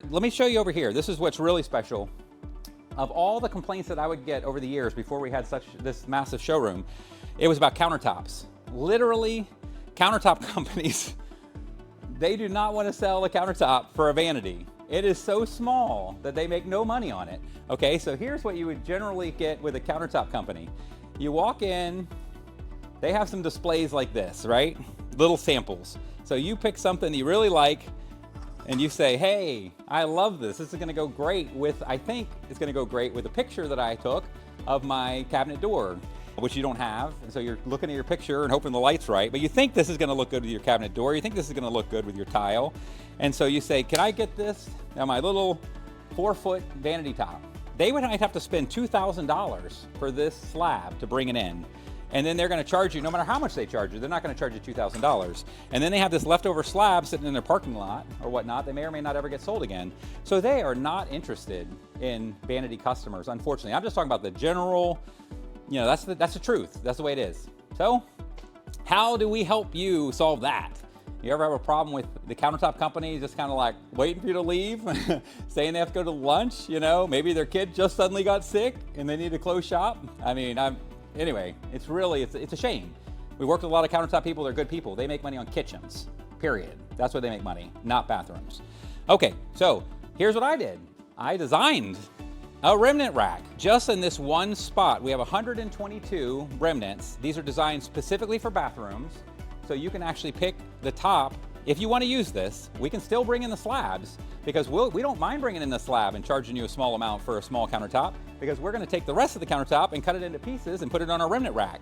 let me show you over here. This is what's really special. Of all the complaints that I would get over the years before we had this massive showroom, it was about countertops. Literally, countertop companies, they do not want to sell a countertop for a vanity. It is so small that they make no money on it. Okay, so here's what you would generally get with a countertop company. You walk in, they have some displays like this, right? Little samples. So you pick something you really like, and you say, hey, I love this. This is gonna go great with, I think it's gonna go great with a picture that I took of my cabinet door, which you don't have. And so you're looking at your picture and hoping the light's right, but you think this is gonna look good with your cabinet door. You think this is gonna look good with your tile. And so you say, can I get this? Now my little 4-foot vanity top. They would have to spend $2,000 for this slab to bring it in. And then they're gonna charge you, no matter how much they charge you, they're not gonna charge you $2,000. And then they have this leftover slab sitting in their parking lot or whatnot. They may or may not ever get sold again. So they are not interested in vanity customers, unfortunately. I'm just talking about the general, you know, that's the truth. That's the way it is. So how do we help you solve that? You ever have a problem with the countertop company just kind of like waiting for you to leave, saying they have to go to lunch, you know, maybe their kid just suddenly got sick and they need to close shop? I mean, anyway, it's a shame. We work with a lot of countertop people, they're good people. They make money on kitchens, period. That's where they make money, not bathrooms. Okay, so here's what I did. I designed a remnant rack just in this one spot. We have 122 remnants. These are designed specifically for bathrooms. So you can actually pick the top. If you want to use this, we can still bring in the slabs because we don't mind bringing in the slab and charging you a small amount for a small countertop because we're going to take the rest of the countertop and cut it into pieces and put it on our remnant rack.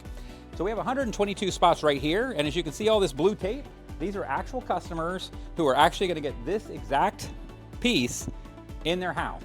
So we have 122 spots right here. And as you can see all this blue tape, these are actual customers who are actually going to get this exact piece in their house.